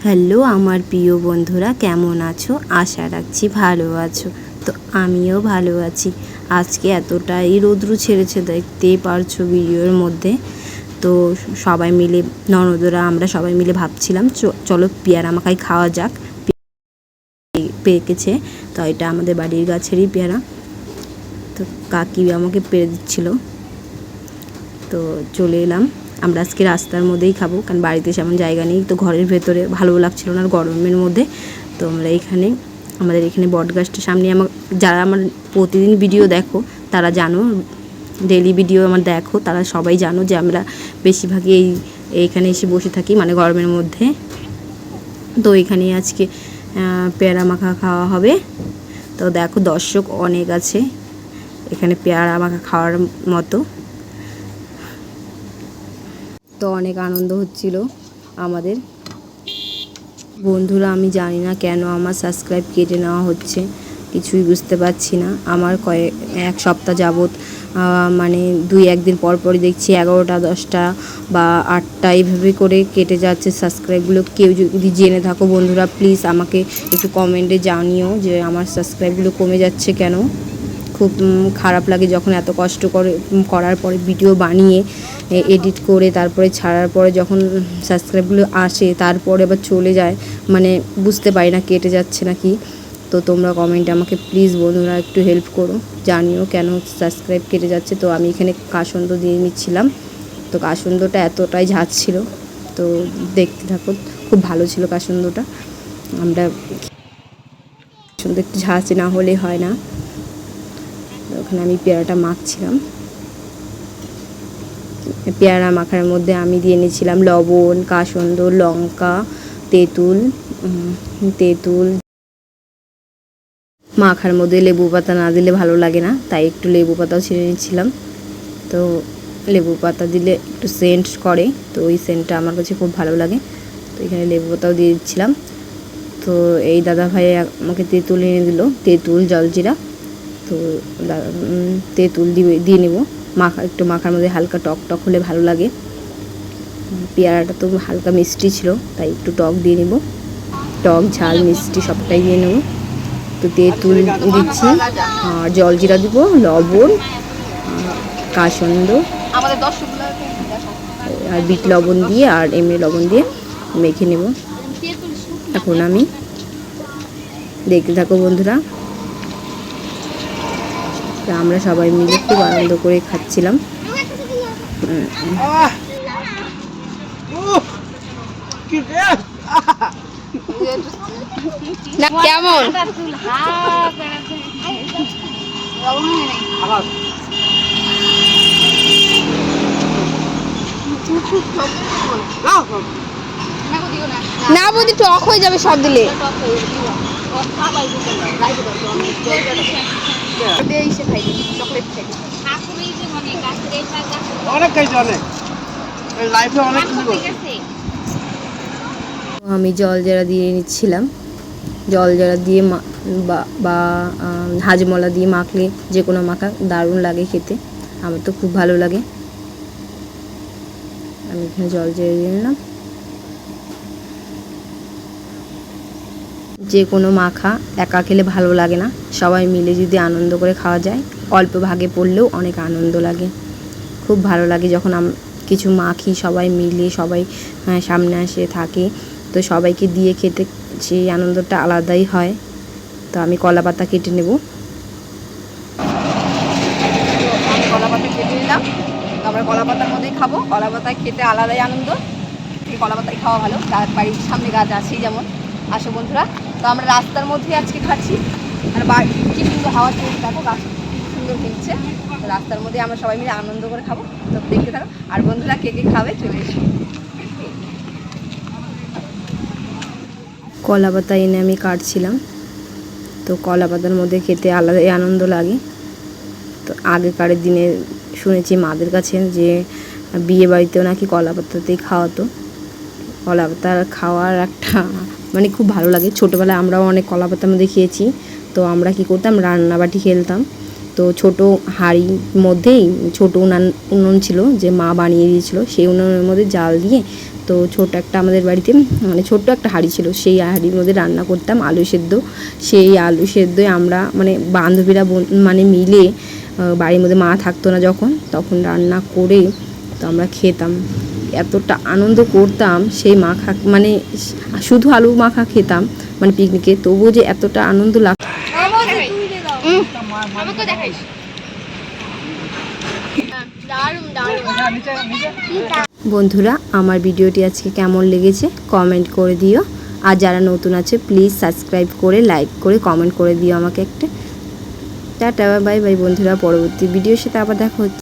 Hello আমার প্রিয় বন্ধুরা, কেমন আছো? আশা রাখছি ভালো আছো। তো আমিও ভালো আছি। আজকে এতটাই রৌদ্র ছেড়েছে, দেখতেই পারছো ভিডিওর মধ্যে। তো সবাই মিলে ননদরা আমরা সবাই মিলে ভাবছিলাম চলো পেয়ারা মাখাই খাওয়া যাক। পেকেছে, তো এটা আমাদের বাড়ির গাছেরই পেয়ারা। তো কাকি আমাকে পেরে দিচ্ছিল, তো চলে এলাম। আমরা আজকে রাস্তার মধ্যেই খাবো, কারণ বাড়িতে সেমন জায়গা নেই, তো ঘরের ভেতরে ভালো লাগছিল না গরমের মধ্যে। তো আমরা আমাদের এখানে বটগাছটার সামনে যারা আমার প্রতিদিন ভিডিও দেখো তারা জানো, ডেইলি ভিডিও আমার দেখো, তারা সবাই জানো যে আমরা বেশিরভাগই এইখানে এসে বসে থাকি, মানে গরমের মধ্যে। তো এখানে আজকে পেয়ারা মাখা খাওয়া হবে। তো দেখো দর্শক অনেক আছে এখানে পেয়ারা মাখা খাওয়ার মতো। তো অনেক আনন্দ হচ্ছিল আমাদের। বন্ধুরা, আমি জানি না কেন আমার সাবস্ক্রাইব কেটে নেওয়া হচ্ছে, কিছুই বুঝতে পারছি না। আমার এক সপ্তাহ যাবৎ মানে 2-1 দিন পর পরই দেখছি 11টা 10টা বা 8টা এইভাবে করে কেটে যাচ্ছে সাবস্ক্রাইবগুলো। কেউ যদি জেনে থাকো বন্ধুরা, প্লিজ আমাকে একটু কমেন্টে জানিও যে আমার সাবস্ক্রাইবগুলো কমে যাচ্ছে কেন। খুব খারাপ লাগে যখন এত কষ্ট করার পরে ভিডিও বানিয়ে এডিট করে তারপরে ছাড়ার পরে যখন সাবস্ক্রাইবগুলো আসে তারপরে আবার চলে যায়, মানে বুঝতে পারি না কেটে যাচ্ছে নাকি। তো তোমরা কমেন্টে আমাকে প্লিজ বন্ধুরা একটু হেল্প করো, জানিও কেন সাবস্ক্রাইব কেটে যাচ্ছে। তো আমি এখানে কাসন্দ দিয়ে নিচ্ছিলাম। তো কাসন্দটা এতটাই ঝাঁজ ছিল, তো দেখতে থাকো, খুব ভালো ছিল কাসন্দটা। আমরা একটু ঝাঁজ না হলে হয় না। ওখানে আমি পেয়ারাটা মাখছিলাম। পেয়ারা মাখার মধ্যে আমি দিয়ে নিয়েছিলাম লবণ, কাসন্দ, লঙ্কা, তেঁতুল। মাখার মধ্যে লেবু পাতা না দিলে ভালো লাগে না, তাই একটু লেবু পাতাও ছিঁড়ে নিচ্ছিলাম। তো লেবু পাতা দিলে একটু সেন্ট করে, তো ওই সেন্টটা আমার কাছে খুব ভালো লাগে। তো এখানে লেবু পাতাও দিয়ে দিচ্ছিলাম। তো এই দাদা ভাই আমাকে তেঁতুল এনে দিল, তেঁতুল জলজিরা। তো তেঁতুল দিয়ে নেব। একটু মাখার মধ্যে হালকা টক টক হলে ভালো লাগে। পেয়ারাটা তো হালকা মিষ্টি ছিল, তাই একটু টক দিয়ে নেব। টক ঝাল মিষ্টি সবটাই দিয়ে নেব। তো তেঁতুল দিচ্ছি, আর জলজিরা দিব, লবণ, কাসন্দ আর বিট লবণ দিয়ে আর এমনি লবণ দিয়ে মেখে নেব। এখন আমি দেখতে থাকো বন্ধুরা। আমরা সবাই মিলে খুব আনন্দ করে খাচ্ছিলাম। কেমন না বৌদি, টক হয়ে যাবে সব দিলে। আমি জল জারা দিয়ে নিচ্ছিলাম। জল জারা দিয়ে বা হাজমলা দিয়ে মাখলে, যে কোনো মাখা দারুণ লাগে খেতে, আমার তো খুব ভালো লাগে। আমি এখানে জল জারা দিয়ে নিলাম। যে কোনো মাখা একা খেলে ভালো লাগে না, সবাই মিলে যদি আনন্দ করে খাওয়া যায়, অল্প ভাগে পড়লেও অনেক আনন্দ লাগে। খুব ভালো লাগে যখন কিছু মাখি সবাই মিলে, সবাই সামনে আসে থাকে, তো সবাইকে দিয়ে খেতে সেই আনন্দটা আলাদাই হয়। তো আমি কলা পাতা কেটে নেব। কলা পাতা কেটে নিলাম, আমরা কলা পাতার মধ্যেই খাবো। কলা পাতায় খেতে আলাদাই আনন্দ, কলা পাতায় খাওয়া ভালো। বাড়ির সামনে গাছ আছেই যেমন। আসো বন্ধুরা, তো আমরা রাস্তার মধ্যেই আজকে খাচ্ছি। আর কি সুন্দর হাওয়া চলছে, দেখো গাছ সুন্দর খেলছে। তো রাস্তার মধ্যে আমরা সবাই মিলে আনন্দ করে খাবো, তো দেখতে থাকো। আর বন্ধুরা কে কে খাবে চলে এসো। কলা পাতা এনে আমি কাটছিলাম। তো কলা পাতার মধ্যে খেতে আলাদাই আনন্দ লাগে। তো আগেকারের দিনে শুনেছি মাদের কাছে যে বিয়ে বাড়িতেও নাকি কলা পাতাতেই খাওয়াতো। কলা পাতা খাওয়ার একটা মানে খুব ভালো লাগে। ছোটোবেলায় আমরাও অনেক কলা পাতার মধ্যে খেয়েছি। তো আমরা কি করতাম, রান্নাবাটি খেলতাম। তো ছোটো হাঁড়ির মধ্যেই ছোটো উনুন ছিল, যে মা বানিয়ে দিয়েছিলো, সেই উনুনের মধ্যে জাল দিয়ে, তো তো ছোট একটা আমাদের বাড়িতে মানে ছোট্ট একটা হাঁড়ি ছিল, সেই হাঁড়ির মধ্যে রান্না করতাম আলু সেদ্ধ। সেই আলু সেদ্ধই আমরা মানে বান্ধবীরা মানে মিলে বাড়ির মধ্যে মা থাকতো না যখন, তখন রান্না করে তো আমরা খেতাম। এতটা আনন্দ করতাম সেই মাখা, মানে শুধু আলু মাখা খেতাম মানে পিকনিকে, তবুও যে এতটা আনন্দ লাগতো। আমাকে দেখাইস। দারুণ দারুণ। বন্ধুরা, আমার ভিডিওটি আজকে কেমন লেগেছে কমেন্ট করে দিও। আর যারা নতুন আছে প্লিজ সাবস্ক্রাইব করে লাইক করে কমেন্ট করে দিও আমাকে একটা। টাটা বাই বাই বন্ধুরা, পরবর্তী ভিডিওর সাথে আবার দেখা হচ্ছে।